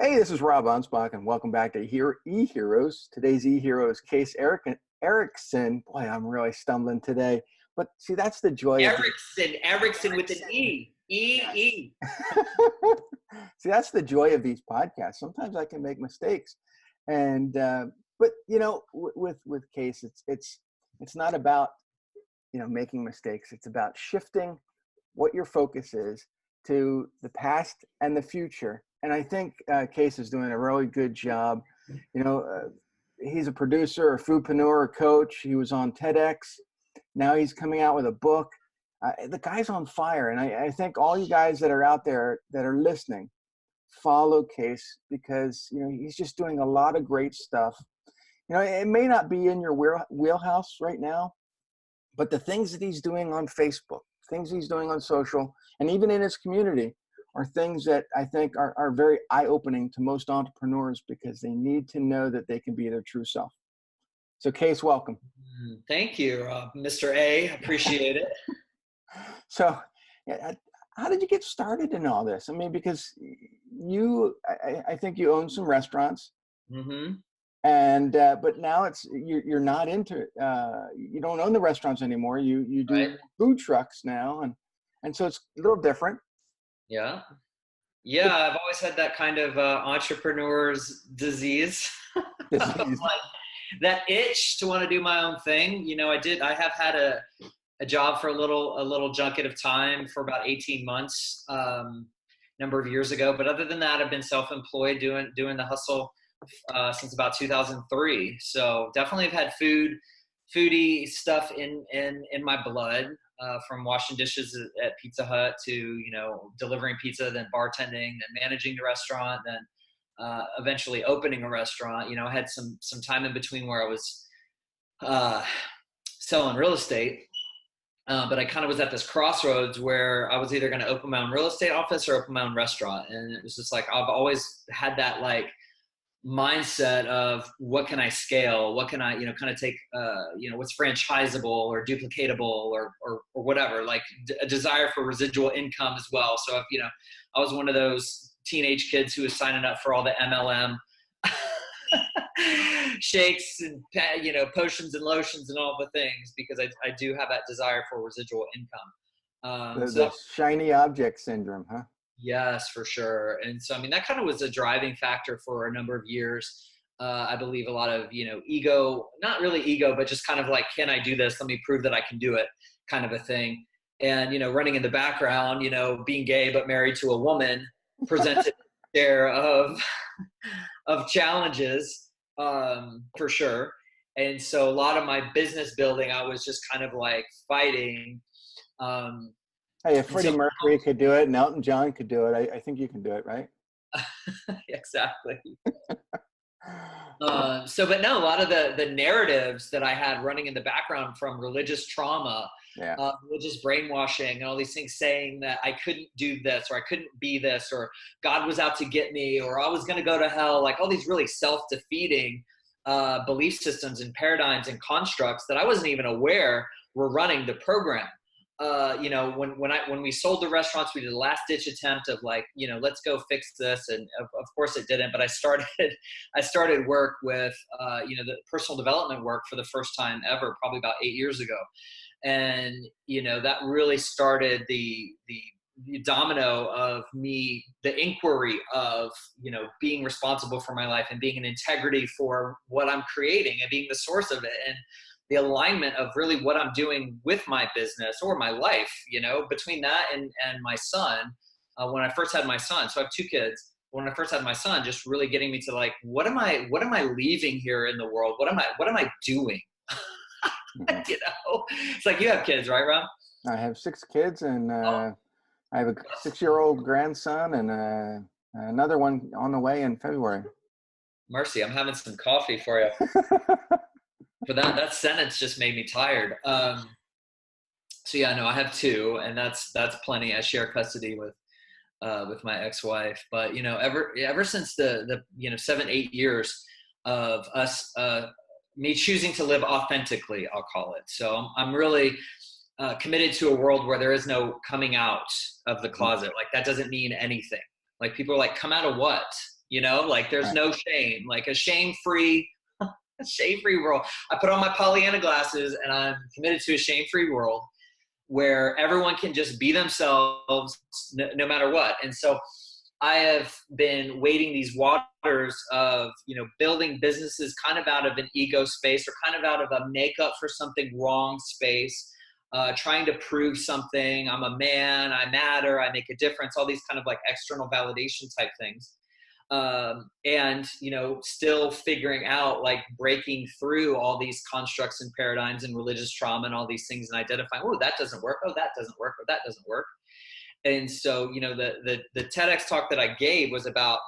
Hey, this is Rob Anspach, and welcome back to EHeroes. Today's EHeroes, Case Erickson. Boy, I'm really stumbling today. But see, that's the joy of Erickson with an E. E. see, that's the joy of these podcasts. Sometimes I can make mistakes, and but with Case, it's not about making mistakes. It's about shifting what your focus is to the past and the future. And I think Case is doing a really good job. He's a producer, a foodpreneur, a coach. He was on TEDx. Now he's coming out with a book. The guy's on fire. And I think all you guys that are out there that are listening, follow Case because, he's just doing a lot of great stuff. It may not be in your wheelhouse right now, but the things that he's doing on Facebook, things he's doing on social, and even in his community are things that I think are very eye-opening to most entrepreneurs because they need to know that they can be their true self. So Case, welcome. Thank you, Mr. A. Appreciate it. So how did you get started in all this? I mean, because I think you own some restaurants. Mm-hmm. And but now you're not into you don't own the restaurants anymore. You do Right. food trucks now, and so it's a little different. Yeah. I've always had that kind of entrepreneur's disease. Like that itch to want to do my own thing. I have had a job for a little junket of time for about 18 months, number of years ago. But other than that, I've been self-employed doing the hustle since about 2003. So definitely have had foodie stuff in my blood, from washing dishes at Pizza Hut to, delivering pizza, then bartending, then managing the restaurant, then eventually opening a restaurant. I had some time in between where I was selling real estate. But I kind of was at this crossroads where I was either going to open my own real estate office or open my own restaurant. And it was just like, I've always had that mindset of what can I scale? What can I, kind of take, what's franchisable or duplicatable or whatever, like a desire for residual income as well. So if, I was one of those teenage kids who was signing up for all the MLM shakes and, potions and lotions and all the things, because I do have that desire for residual income. The shiny object syndrome, huh? Yes, for sure. And so, that kind of was a driving factor for a number of years. I believe a lot of, ego, not really ego, but just kind of like, can I do this? Let me prove that I can do it kind of a thing. And, running in the background, being gay, but married to a woman presented a share of challenges, for sure. And so a lot of my business building, I was just kind of like fighting, hey, if Freddie Mercury could do it and Elton John could do it, I think you can do it, right? Exactly. But no, a lot of the narratives that I had running in the background from religious trauma, religious brainwashing, and all these things saying that I couldn't do this, or I couldn't be this, or God was out to get me, or I was going to go to hell, like all these really self-defeating belief systems and paradigms and constructs that I wasn't even aware were running the program. When we sold the restaurants, we did a last ditch attempt of let's go fix this. And of course it didn't, but I started work with, the personal development work for the first time ever, probably about 8 years ago. And, that really started the domino of me, the inquiry of, being responsible for my life and being an integrity for what I'm creating and being the source of it. And the alignment of really what I'm doing with my business or my life, between that and my son, when I first had my son. So I have 2 kids. When I first had my son, just really getting me to like, what am I leaving here in the world? What am I doing? It's like, you have kids, right, Rob? I have 6 kids, and I have a 6-year-old grandson and another one on the way in February. Mercy, I'm having some coffee for you. But that sentence just made me tired. So yeah, no, I have 2, and that's plenty. I share custody with my ex-wife. But ever since the 7-8 years of us, me choosing to live authentically, I'll call it. So I'm really committed to a world where there is no coming out of the closet. Like that doesn't mean anything. Like people are like, come out of what? like there's no shame, like a shame-free world. I put on my Pollyanna glasses and I'm committed to a shame-free world where everyone can just be themselves no matter what. And so I have been wading these waters of, building businesses kind of out of an ego space or kind of out of a make up for something wrong space, trying to prove something. I'm a man, I matter, I make a difference, all these kind of like external validation type things. And, still figuring out, like breaking through all these constructs and paradigms and religious trauma and all these things and identifying, oh, that doesn't work. Oh, that doesn't work. Oh, that doesn't work. And so, the TEDx talk that I gave was about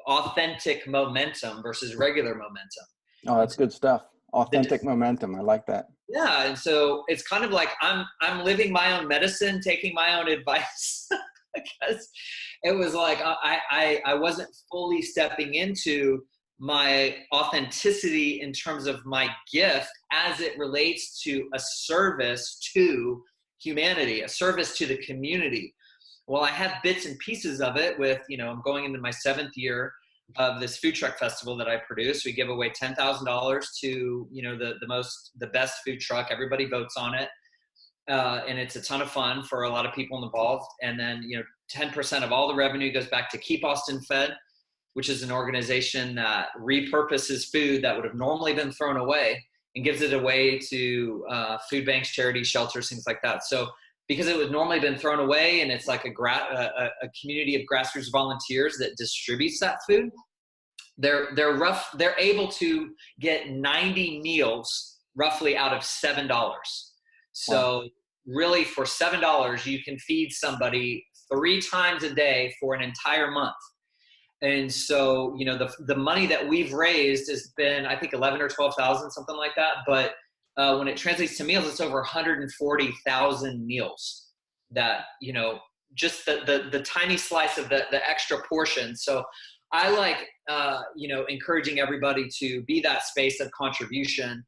authentic momentum versus regular momentum. Oh, that's good stuff. Authentic momentum. I like that. Yeah. And so it's kind of like I'm living my own medicine, taking my own advice because it was like I wasn't fully stepping into my authenticity in terms of my gift as it relates to a service to humanity, a service to the community. Well, I have bits and pieces of it with, I'm going into my 7th year of this food truck festival that I produce. We give away $10,000 to, the best food truck. Everybody votes on it. And it's a ton of fun for a lot of people involved. And then, 10% of all the revenue goes back to Keep Austin Fed, which is an organization that repurposes food that would have normally been thrown away and gives it away to food banks, charities, shelters, things like that. So because it would normally been thrown away and it's like a community of grassroots volunteers that distributes that food, they're able to get 90 meals roughly out of $7. So really for $7, you can feed somebody 3 times a day for an entire month. And so, the money that we've raised has been, I think 11 or 12,000, something like that. But when it translates to meals, it's over 140,000 meals that, just the tiny slice of the extra portion. So I like, encouraging everybody to be that space of contribution,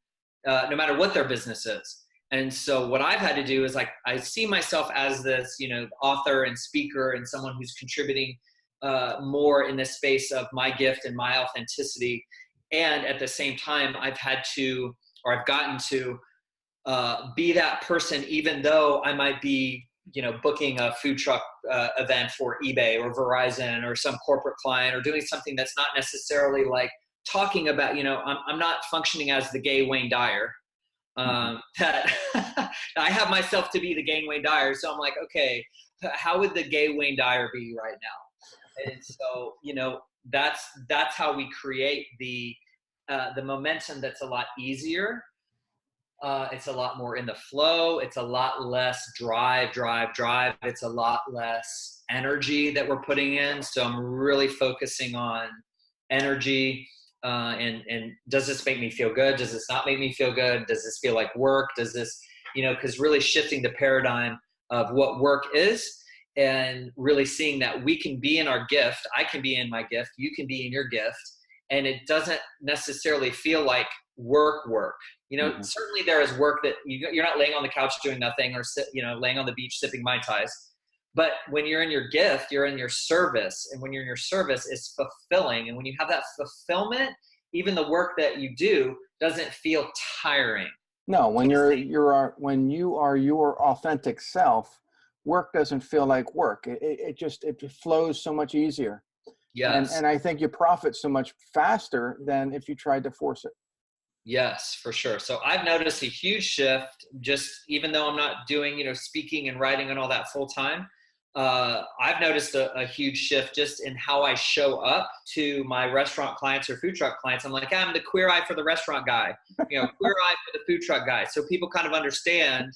no matter what their business is. And so what I've had to do is I see myself as this, author and speaker and someone who's contributing more in the space of my gift and my authenticity. And at the same time, I've gotten to be that person, even though I might be, booking a food truck event for eBay or Verizon or some corporate client or doing something that's not necessarily like talking about, I'm not functioning as the gay Wayne Dyer. That I have myself to be the gay Wayne Dyer. So I'm like, okay, how would the gay Wayne Dyer be right now? And so, that's how we create the momentum that's a lot easier. It's a lot more in the flow. It's a lot less drive. It's a lot less energy that we're putting in. So I'm really focusing on energy. And does this make me feel good? Does this not make me feel good? Does this feel like work? Does this, because really shifting the paradigm of what work is and really seeing that we can be in our gift. I can be in my gift. You can be in your gift. And it doesn't necessarily feel like work. Certainly there is work that you're not laying on the couch doing nothing or laying on the beach sipping Mai Tais. But when you're in your gift, you're in your service. And when you're in your service, it's fulfilling. And when you have that fulfillment, even the work that you do doesn't feel tiring. No, when you are your authentic self, work doesn't feel like work. It flows so much easier. Yes. And I think you profit so much faster than if you tried to force it. Yes, for sure. So I've noticed a huge shift, just even though I'm not doing, speaking and writing and all that full time. I've noticed a huge shift just in how I show up to my restaurant clients or food truck clients. I'm like, I'm the queer eye for the restaurant guy, queer eye for the food truck guy. So people kind of understand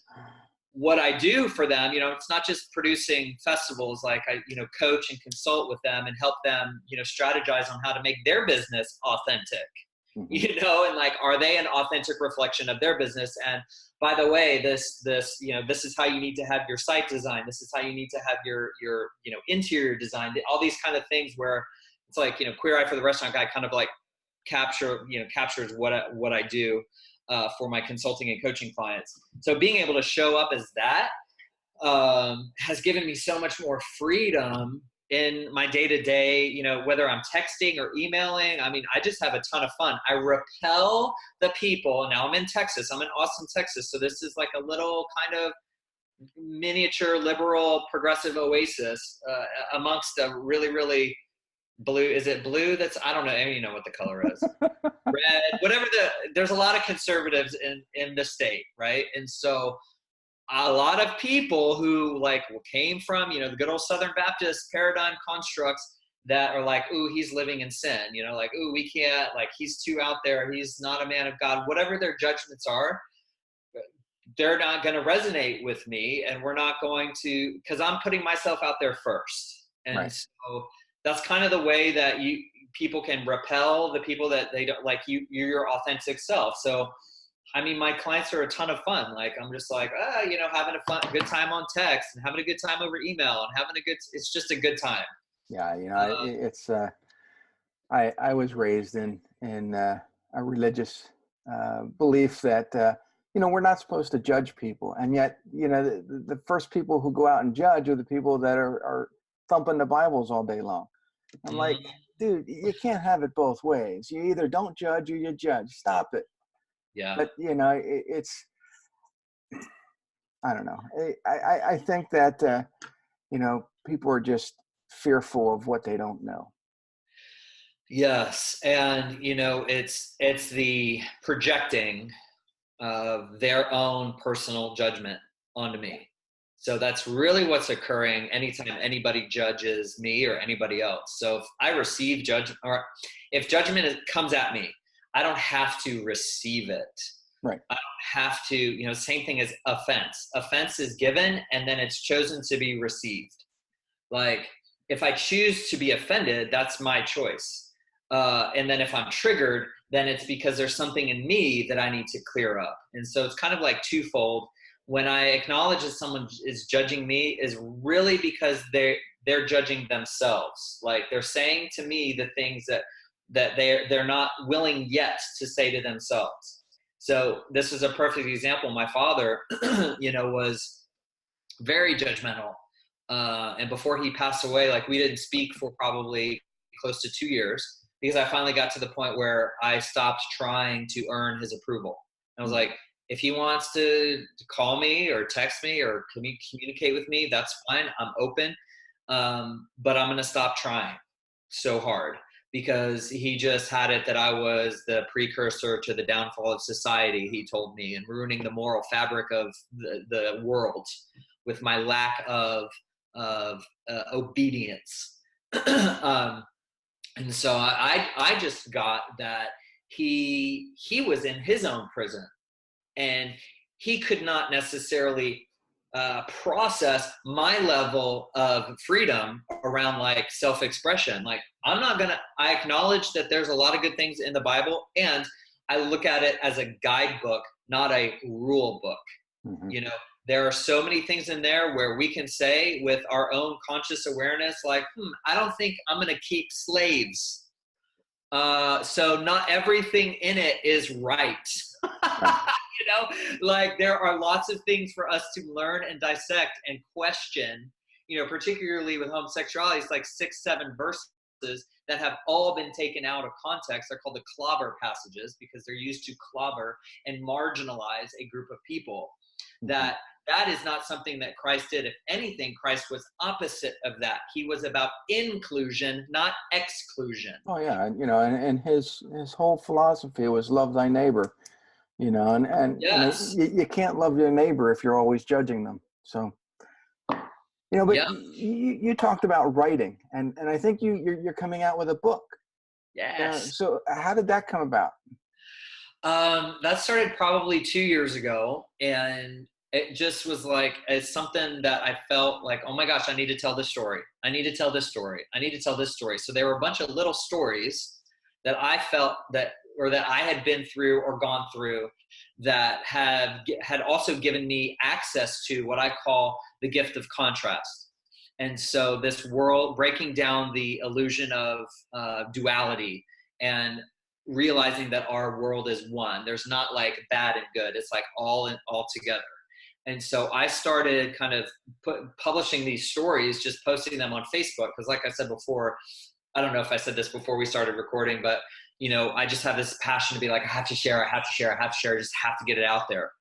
what I do for them. It's not just producing festivals. Like I, coach and consult with them and help them, strategize on how to make their business authentic. And like, are they an authentic reflection of their business? And by the way, this is how you need to have your site design. This is how you need to have your interior design. All these kind of things where it's like, queer eye for the restaurant guy kind of like captures what I do for my consulting and coaching clients. So being able to show up as that has given me so much more freedom in my day-to-day, you know, whether I'm texting or emailing, I mean, I just have a ton of fun. I repel the people. Now I'm in Texas. I'm in Austin, Texas. So this is like a little kind of miniature liberal progressive oasis amongst a really, really blue. Is it blue? I don't know. I don't even know what the color is. Red, whatever there's a lot of conservatives in the state, right? And so a lot of people who like came from, you know, the good old Southern Baptist paradigm constructs that are like, ooh, he's living in sin, you know, like, ooh, we can't, like, he's too out there, he's not a man of God, whatever their judgments are, they're not going to resonate with me, and we're not going to, because I'm putting myself out there first. And right. So that's kind of the way that people can repel the people that they don't like. You're your authentic self. So I mean, my clients are a ton of fun. Like, I'm just like, you know, having a good time on text and having a good time over email and it's just a good time. Yeah. You know, it's, I was raised in a religious belief that, you know, we're not supposed to judge people. And yet, you know, the first people who go out and judge are the people that are thumping the Bibles all day long. I'm like, dude, you can't have it both ways. You either don't judge or you judge. Stop it. Yeah. But, you know, it's, I don't know. I think that, you know, people are just fearful of what they don't know. Yes. And, you know, it's the projecting of their own personal judgment onto me. So that's really what's occurring anytime anybody judges me or anybody else. So if I receive judgment, or if judgment comes at me, I don't have to receive it. Right. I don't have to, you know, same thing as offense. Offense is given and then it's chosen to be received. Like, if I choose to be offended, that's my choice. And then if I'm triggered, then it's because there's something in me that I need to clear up. And so it's kind of like twofold. When I acknowledge that someone is judging me is really because they're judging themselves. Like, they're saying to me the things that they're not willing yet to say to themselves. So this is a perfect example. My father, you know, was very judgmental. And before he passed away, like, we didn't speak for probably close to 2 years, because I finally got to the point where I stopped trying to earn his approval. I was like, if he wants to call me or text me or communicate with me, that's fine. I'm open. But I'm going to stop trying so hard, because he just had it that I was the precursor to the downfall of society, he told me, and ruining the moral fabric of the world with my lack of obedience. And so I just got that he was in his own prison, and he could not necessarily process my level of freedom around like self-expression. Like, I acknowledge that there's a lot of good things in the Bible, and I look at it as a guidebook, not a rule book. Mm-hmm. You know, there are so many things in there where we can say with our own conscious awareness, like, I don't think I'm going to keep slaves. So not everything in it is right. You know, like, there are lots of things for us to learn and dissect and question, you know, particularly with homosexuality. It's like 6-7 verses that have all been taken out of context. They're called the clobber passages, because they're used to clobber and marginalize a group of people. Mm-hmm. That is not something that Christ did. If anything, Christ was opposite of that. He was about inclusion, not exclusion. Oh yeah, you know, and his whole philosophy was love thy neighbor. You know, and yes. you can't love your neighbor if you're always judging them. So, you know, but yeah. you talked about writing, and I think you're coming out with a book. Yes. So how did that come about? That started probably 2 years ago, and it just was like, it's something that I felt like, oh my gosh, I need to tell this story. I need to tell this story. I need to tell this story. So there were a bunch of little stories that I felt that I had been through or gone through that had also given me access to what I call the gift of contrast. And so this world, breaking down the illusion of duality and realizing that our world is one. There's not like bad and good. It's like all together. And so I started kind of publishing these stories, just posting them on Facebook. Because like I said before, I don't know if I said this before we started recording, but I just have this passion to be like, I have to share, I just have to get it out there.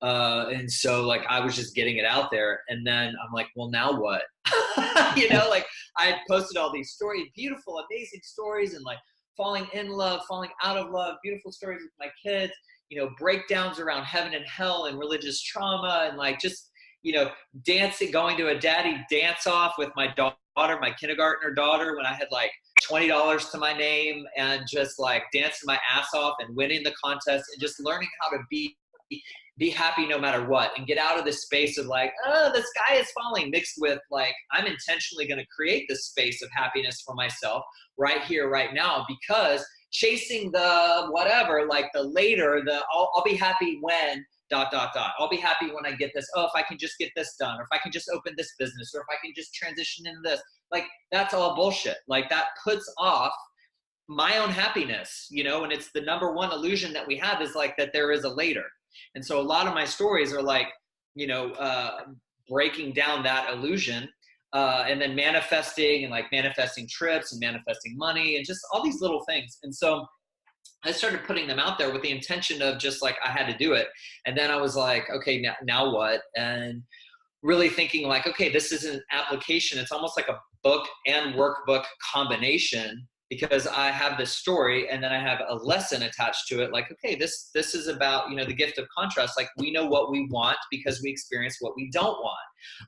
And so like, I was just getting it out there, and then I'm like, well, now what? Like I had posted all these stories, beautiful, amazing stories, and like falling in love, falling out of love, beautiful stories with my kids, breakdowns around heaven and hell and religious trauma, and like just, dancing, going to a daddy dance off with my daughter, my kindergartner daughter, when I had like $20 to my name, and just like dancing my ass off and winning the contest, and just learning how to be happy no matter what, and get out of this space of like, oh, the sky is falling, mixed with like, I'm intentionally going to create this space of happiness for myself right here, right now, because chasing the whatever, like the later, I'll be happy when ... I'll be happy when I get this. Oh, if I can just get this done, or if I can just open this business, or if I can just transition into this, like that's all bullshit. Like that puts off my own happiness, and it's the number one illusion that we have, is like that there is a later. And so a lot of my stories are like, breaking down that illusion, and then manifesting trips and manifesting money and just all these little things. And so I started putting them out there with the intention of just like, I had to do it. And then I was like, okay, now what? And really thinking like, okay, this is an application. It's almost like a book and workbook combination, because I have this story and then I have a lesson attached to it. Like, okay, this is about, the gift of contrast. Like, we know what we want because we experience what we don't want.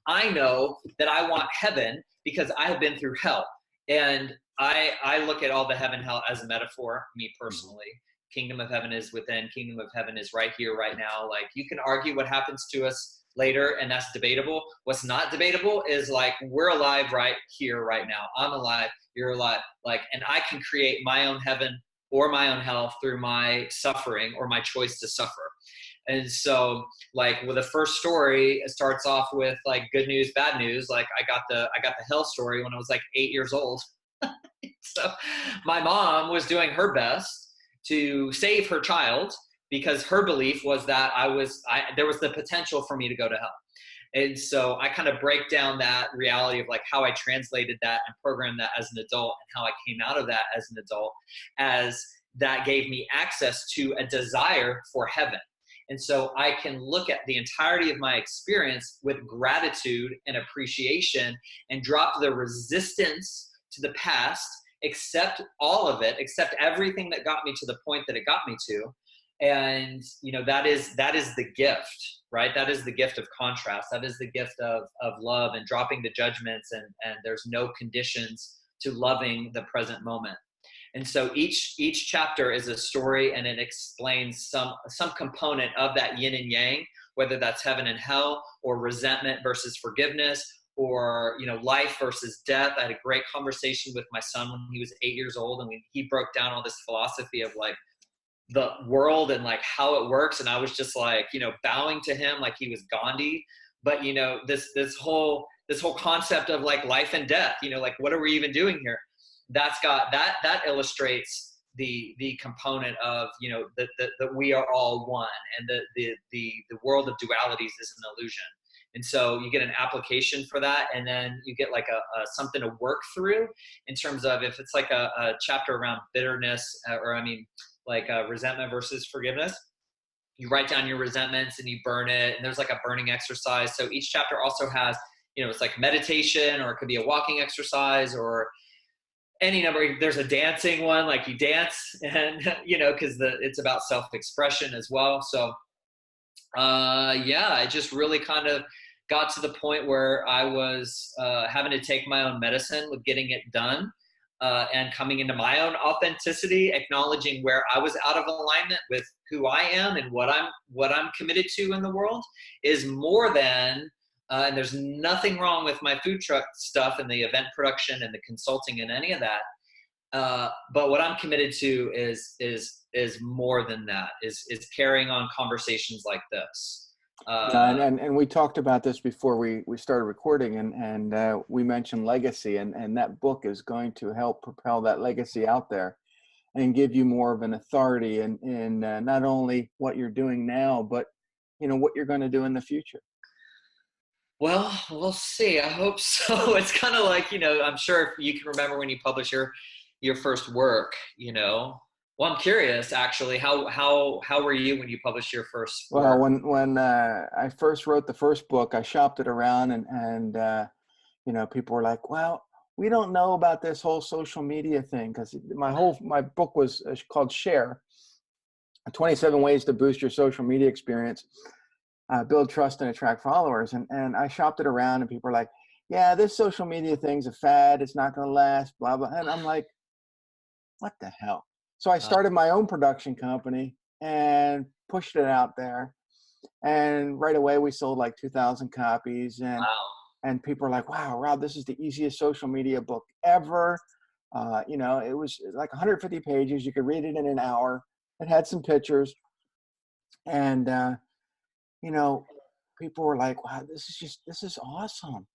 I know that I want heaven because I have been through hell. And I look at all the heaven, hell as a metaphor, me personally. Kingdom of heaven is within, kingdom of heaven is right here, right now. Like, you can argue what happens to us later, and that's debatable. What's not debatable is like, we're alive right here, right now. I'm alive, you're alive. Like, and I can create my own heaven or my own hell through my suffering or my choice to suffer. And so like with the first story, it starts off with like good news, bad news. Like I got the hell story when I was like 8 years old. So my mom was doing her best to save her child, because her belief was that there was the potential for me to go to hell. And so I kind of break down that reality of like how I translated that and programmed that as an adult, and how I came out of that as an adult, as that gave me access to a desire for heaven. And so I can look at the entirety of my experience with gratitude and appreciation, and drop the resistance to the past, accept all of it, accept everything that got me to the point that it got me to. And, that is the gift, right? That is the gift of contrast. That is the gift of love, and dropping the judgments, and there's no conditions to loving the present moment. And so each chapter is a story, and it explains some component of that yin and yang, whether that's heaven and hell, or resentment versus forgiveness, or life versus death. I had a great conversation with my son when he was 8 years old, and he broke down all this philosophy of like the world and like how it works, and I was just like bowing to him like he was Gandhi. But this whole concept of like life and death, like what are we even doing here? That illustrates the component of that we are all one, and the world of dualities is an illusion. And so you get an application for that, and then you get like a something to work through in terms of, if it's like a chapter around bitterness, resentment versus forgiveness, you write down your resentments and you burn it, and there's like a burning exercise. So each chapter also has, it's like meditation, or it could be a walking exercise, or any number. There's a dancing one, like you dance, and because it's about self-expression as well. So I just really kind of got to the point where I was having to take my own medicine with getting it done, and coming into my own authenticity, acknowledging where I was out of alignment with who I am and what I'm committed to in the world is more than. And there's nothing wrong with my food truck stuff and the event production and the consulting and any of that. But what I'm committed to is more than that, is carrying on conversations like this. And we talked about this before we started recording, and we mentioned legacy, and that book is going to help propel that legacy out there and give you more of an authority in not only what you're doing now, but what you're going to do in the future. Well, we'll see. I hope so. It's kind of like, I'm sure if you can remember when you publish your first work. Well, I'm curious actually, how were you when you published your first Well, work? when I first wrote the first book, I shopped it around, and people were like, "Well, we don't know about this whole social media thing," because my book was called Share: 27 Ways to Boost Your Social Media Experience, Build Trust and Attract Followers. And I shopped it around, and people were like, "Yeah, this social media thing's a fad. It's not going to last." Blah blah. And I'm like, "What the hell?" So I started my own production company and pushed it out there. And right away we sold like 2,000 copies, Wow. and people are like, "Wow, Rob, this is the easiest social media book ever." It was like 150 pages. You could read it in an hour. It had some pictures, and you know, people were like, "Wow, this is awesome."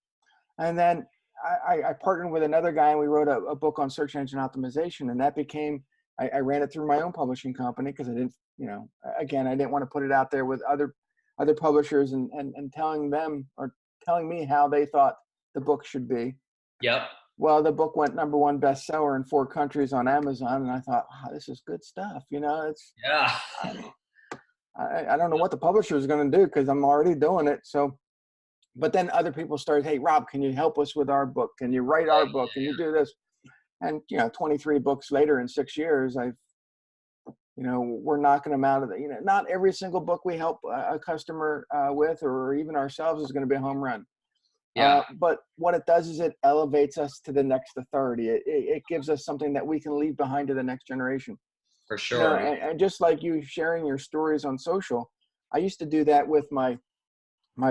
And then I partnered with another guy, and we wrote a book on search engine optimization, and that became. I ran it through my own publishing company because I didn't, again, I didn't want to put it out there with other publishers and telling them or telling me how they thought the book should be. Yep. Well, the book went #1 bestseller in 4 countries on Amazon, and I thought, wow, this is good stuff. It's Yeah. I don't know what the publisher is going to do because I'm already doing it. So, but then other people started, "Hey, Rob, can you help us with our book? Can you write our book? Can you do this?" And 23 books later in 6 years, we're knocking them out of the. Not every single book we help a customer with, or even ourselves, is going to be a home run. Yeah, But what it does is it elevates us to the next authority. It gives us something that we can leave behind to the next generation. for sure. Yeah. And just like you sharing your stories on social, I used to do that with my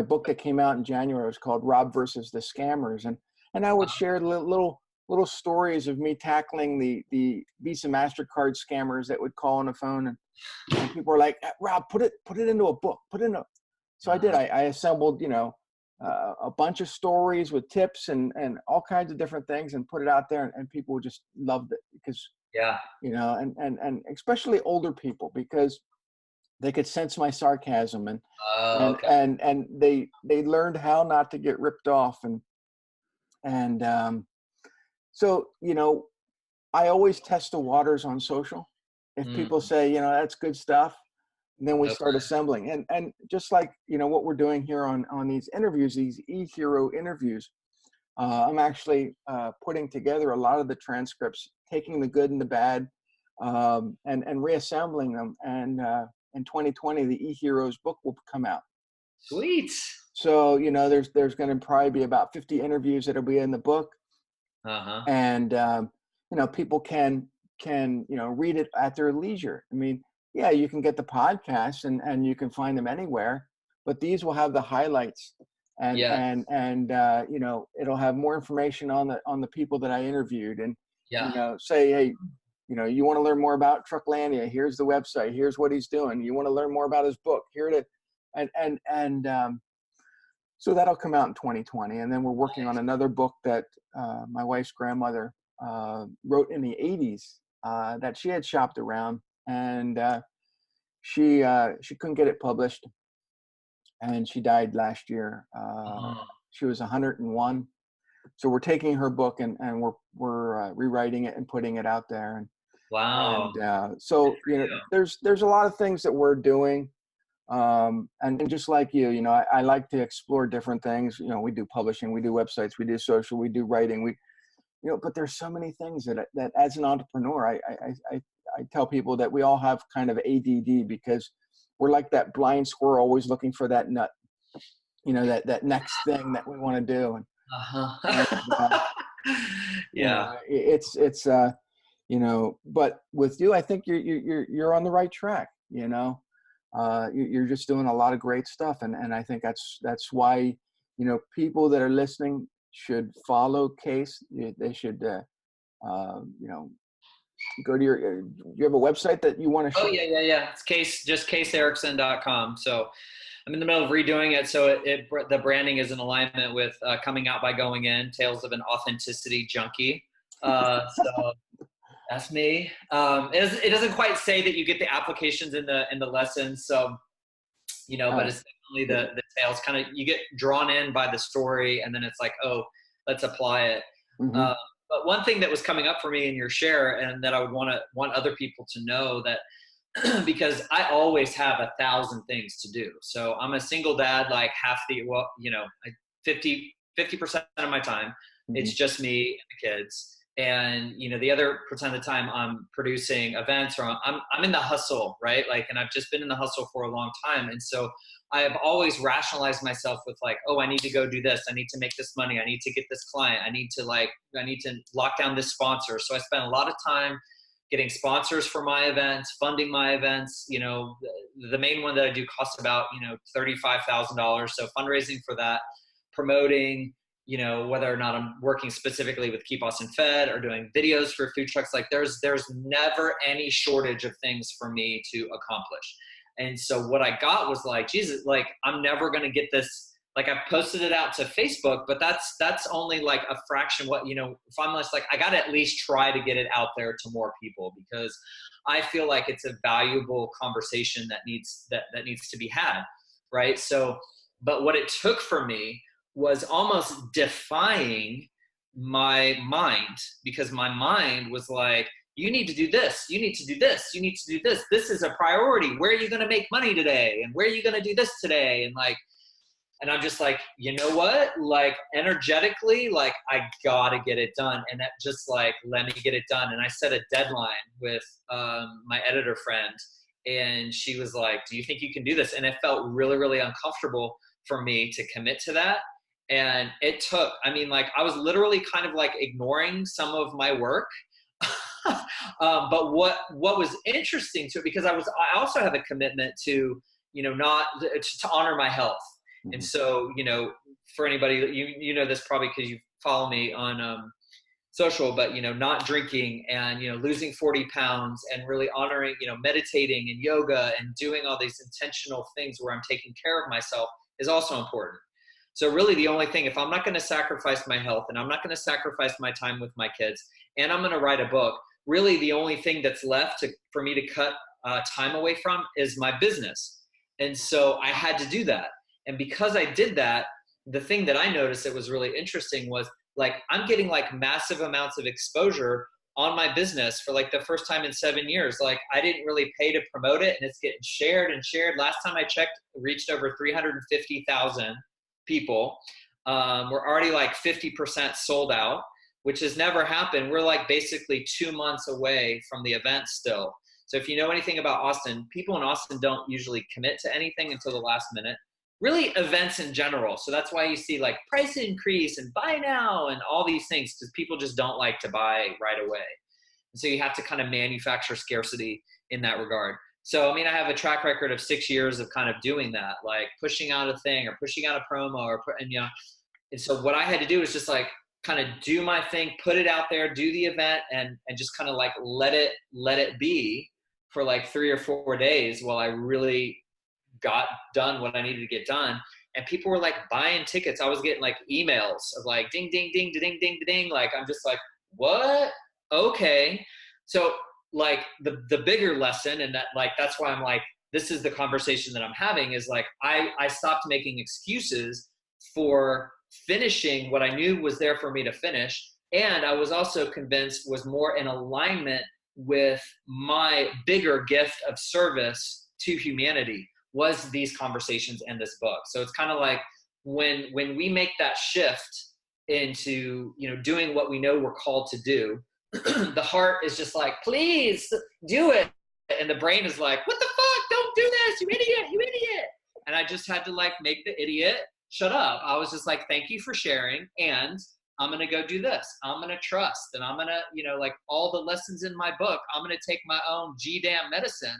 book that came out in January. It was called Rob versus the Scammers, and I would share little stories of me tackling the Visa MasterCard scammers that would call on the phone, and people were like, "Rob, put it into a book, So I did. I assembled a bunch of stories with tips and all kinds of different things, and put it out there, and people just loved it because Yeah. and especially older people, because they could sense my sarcasm, and Oh, and okay. and and they learned how not to get ripped off, and so I always test the waters on social. If Mm, people say, that's good stuff, then we start okay. assembling. And just like, what we're doing here on these interviews, these eHero interviews, I'm actually putting together a lot of the transcripts, taking the good and the bad, and reassembling them. And in 2020, the EHeroes book will come out. Sweet. So, there's going to probably be about 50 interviews that'll be in the book. Uh-huh. And people can read it at their leisure. I mean, yeah, you can get the podcasts, and you can find them anywhere, but these will have the highlights, and Yeah. it'll have more information on the people that I interviewed, and Yeah. say, hey, you want to learn more about Trucklandia, here's the website, here's what he's doing. You want to learn more about his book, here it is. And so that'll come out in 2020. And then we're working on another book that my wife's grandmother wrote in the 80s, that she had shopped around, and she couldn't get it published, and she died last year. Oh, She was 101. So we're taking her book, and we're rewriting it and putting it out there. wow. So Yeah. there's a lot of things that we're doing. And just like you, I like to explore different things. We do publishing, we do websites, we do social, we do writing, but there's so many things that as an entrepreneur, I tell people that we all have kind of ADD, because we're like that blind squirrel always looking for that nut, that next thing that we want to do. And Uh-huh. Yeah. but with you, I think you're on the right track. You're just doing a lot of great stuff, and I think that's why people that are listening should follow Case. They should go to you have a website that you want to Oh, share? yeah. It's just caseerickson.com. So I'm in the middle of redoing it, so the branding is in alignment with Coming Out by Going In, Tales of an Authenticity Junkie. So that's me. It doesn't quite say that you get the applications in the lessons, so but it's only the tales. Kind of, you get drawn in by the story, and then it's like, oh, let's apply it. Mm-hmm. But one thing that was coming up for me in your share, and that I would want other people to know, that because I always have 1,000 things to do. So I'm a single dad, like 50% of my time, it's just me and the kids. And, the other percent of the time I'm producing events, or I'm in the hustle, right? Like, and I've just been in the hustle for a long time. And so I have always rationalized myself with like, oh, I need to go do this. I need to make this money. I need to get this client. I need to lock down this sponsor. So I spent a lot of time getting sponsors for my events, funding my events. The main one that I do costs about, $35,000. So fundraising for that, promoting, whether or not I'm working specifically with Keep Austin Fed or doing videos for food trucks, like there's never any shortage of things for me to accomplish. And so what I got was like, Jesus, like I'm never going to get this. Like I posted it out to Facebook, but that's only like a fraction. If I'm just like, I got to at least try to get it out there to more people, because I feel like it's a valuable conversation that needs to be had. Right. So, but what it took for me was almost defying my mind, because my mind was like, you need to do this. You need to do this. You need to do this. This is a priority. Where are you going to make money today? And where are you going to do this today? And I'm just like, you know what? Like energetically, like I gotta get it done. And that just like, let me get it done. And I set a deadline with my editor friend, and she was like, do you think you can do this? And it felt really, really uncomfortable for me to commit to that. And it took, I was literally kind of like ignoring some of my work. But what was interesting to it, because I also have a commitment to, not to honor my health. And so, for anybody, you know this probably because you follow me on social, but, not drinking and, losing 40 pounds and really honoring, meditating and yoga and doing all these intentional things where I'm taking care of myself is also important. So really the only thing, if I'm not going to sacrifice my health and I'm not going to sacrifice my time with my kids, and I'm going to write a book, really the only thing that's left for me to cut time away from is my business. And so I had to do that. And because I did that, the thing that I noticed that was really interesting was like, I'm getting like massive amounts of exposure on my business for like the first time in 7 years. Like I didn't really pay to promote it, and it's getting shared and shared. Last time I checked, it reached over 350,000 people. We're already like 50% sold out, which has never happened. We're like basically 2 months away from the event still. So if you know anything about Austin, people in Austin don't usually commit to anything until the last minute. Really events in general. So that's why you see like price increase and buy now and all these things, because people just don't like to buy right away. And so you have to kind of manufacture scarcity in that regard. So, I have a track record of 6 years of kind of doing that, like pushing out a thing or pushing out a promo and so what I had to do is just like kind of do my thing, put it out there, do the event, and just kind of like let it be for like 3 or 4 days while I really got done what I needed to get done. And people were like buying tickets. I was getting like emails of like ding, ding, ding, ding, ding, ding. Like, I'm just like, what? Okay. So like the bigger lesson, and that like, that's why I'm like, this is the conversation that I'm having, is like, I stopped making excuses for finishing what I knew was there for me to finish. And I was also convinced was more in alignment with my bigger gift of service to humanity, was these conversations and this book. So it's kind of like when we make that shift into, doing what we know we're called to do, the heart is just like, please do it. And the brain is like, what the fuck? Don't do this, you idiot. And I just had to like make the idiot shut up. I was just like, thank you for sharing. And I'm going to go do this. I'm going to trust. And I'm going to, like all the lessons in my book, I'm going to take my own damn medicine,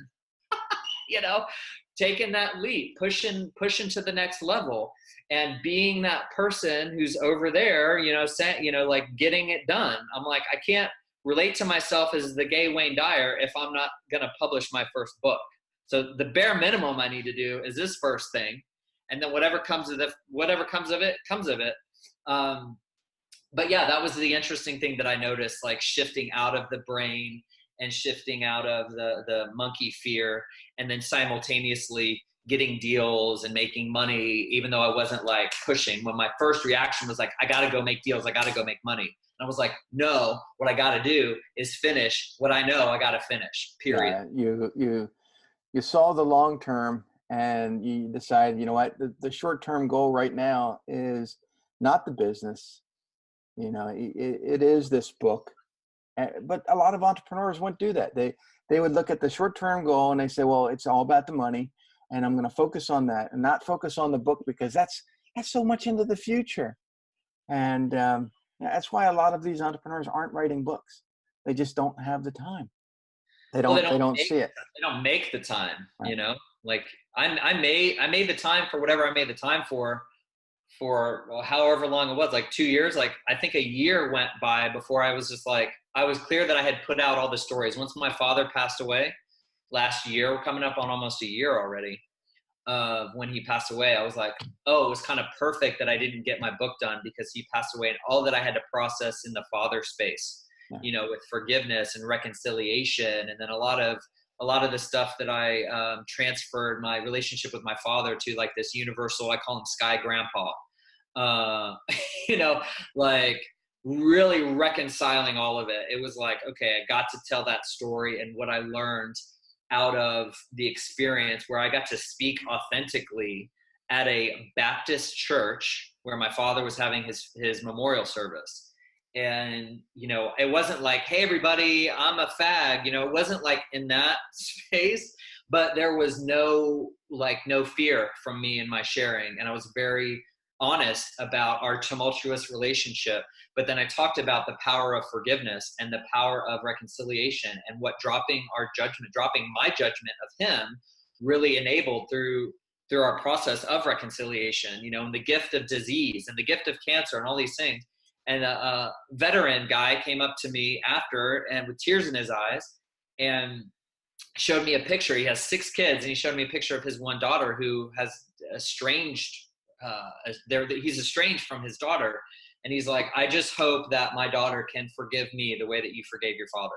taking that leap, pushing to the next level, and being that person who's over there, saying, like getting it done. I'm like, I can't relate to myself as the gay Wayne Dyer if I'm not going to publish my first book. So the bare minimum I need to do is this first thing. And then whatever comes of it, comes of it. But yeah, that was the interesting thing that I noticed, like shifting out of the brain and shifting out of the monkey fear, and then simultaneously getting deals and making money, even though I wasn't like pushing. When my first reaction was like, I got to go make deals. I got to go make money. And I was like, no, what I got to do is finish what I know I got to finish, period. Yeah, you saw the long term and you decided, you know what, the short term goal right now is not the business. You know, it is this book. But a lot of entrepreneurs wouldn't do that. They would look at the short term goal and they say, well, it's all about the money, and I'm going to focus on that and not focus on the book, because that's so much into the future. And that's why a lot of these entrepreneurs aren't writing books. They just don't have the time. They don't see it. They don't make the time, right. You know, like I made the time for whatever I made the time for however long it was, like 2 years. Like I think a year went by before I was just like, I was clear that I had put out all the stories. Once my father passed away last year, we're coming up on almost a year already, when he passed away, I was like, oh, it was kind of perfect that I didn't get my book done, because he passed away and all that I had to process in the father space, you know, with forgiveness and reconciliation. And then a lot of the stuff that I transferred my relationship with my father to, like this universal, I call him Sky Grandpa, you know, like really reconciling all of it. It was like, okay, I got to tell that story and what I learned out of the experience, where I got to speak authentically at a Baptist church where my father was having his memorial service. And, you know, it wasn't like, hey, everybody, I'm a fag, you know, it wasn't like in that space, but there was no fear from me in my sharing. And I was very honest about our tumultuous relationship. But then I talked about the power of forgiveness and the power of reconciliation, and what dropping my judgment of him really enabled through our process of reconciliation, you know, and the gift of disease and the gift of cancer and all these things. And a veteran guy came up to me after, and with tears in his eyes, and showed me a picture. He has 6 kids, and he showed me a picture of his one daughter who has estranged, he's estranged from his daughter. And he's like, I just hope that my daughter can forgive me the way that you forgave your father.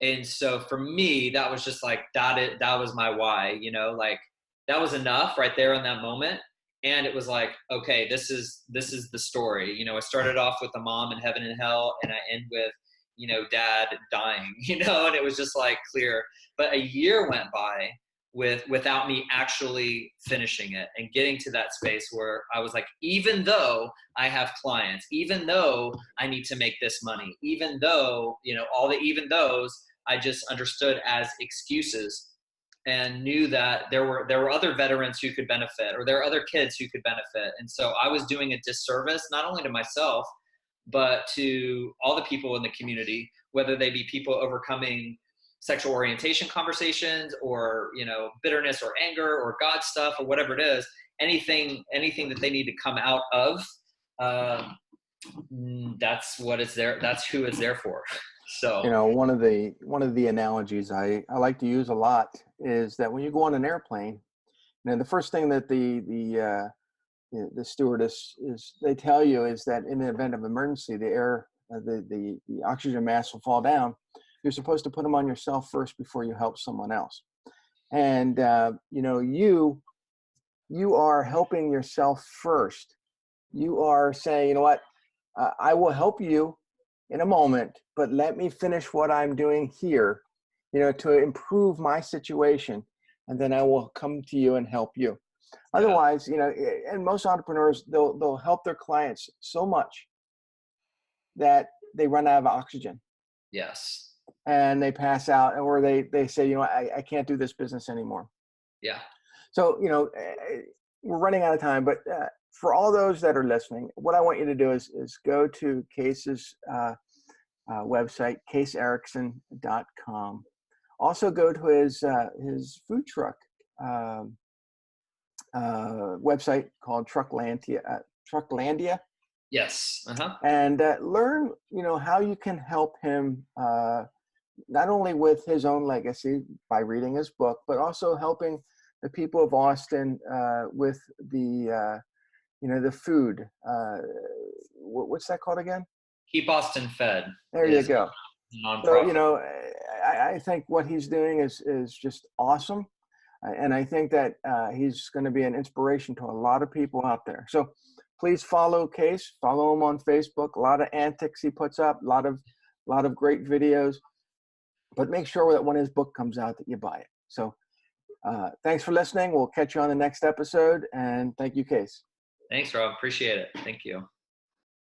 And so for me, that was just like, that was my why, you know, like that was enough right there in that moment. And it was like, okay, this is the story. You know, I started off with the mom in heaven and hell, and I end with, you know, dad dying, you know, and it was just like clear. But a year went by without me actually finishing it and getting to that space where I was like, even though I have clients, even though I need to make this money, even though, you know, all the even those, I just understood as excuses, and knew that there were other veterans who could benefit, or there are other kids who could benefit. And so I was doing a disservice, not only to myself, but to all the people in the community, whether they be people overcoming sexual orientation conversations, or, you know, bitterness or anger or God stuff or whatever it is, anything that they need to come out of, that's what it's there. That's who it's there for. So, you know, one of the analogies I like to use a lot is that when you go on an airplane, you know, the first thing that the stewardess they tell you is that in the event of emergency, the oxygen mask will fall down. You're supposed to put them on yourself first before you help someone else. And you know, you are helping yourself first. You are saying, you know what, I will help you in a moment, but let me finish what I'm doing here, you know, to improve my situation, and then I will come to you and help you. Yeah. Otherwise, you know, and most entrepreneurs, they'll help their clients so much that they run out of oxygen. Yes. And they pass out, or they say, you know, I can't do this business anymore. Yeah. So, you know, we're running out of time, but for all those that are listening, what I want you to do is go to Case's website, caseerickson.com. Also go to his food truck website called Trucklandia. Yes. Uh-huh. And learn, you know, how you can help him not only with his own legacy by reading his book, but also helping the people of Austin with the you know, the food. What's that called again? Keep Austin Fed. There you go. So, you know, I think what he's doing is just awesome. And I think that he's going to be an inspiration to a lot of people out there. So please follow Case, follow him on Facebook. A lot of antics he puts up, a lot of great videos. But make sure that when his book comes out that you buy it. So thanks for listening. We'll catch you on the next episode. And thank you, Case. Thanks, Rob. Appreciate it. Thank you.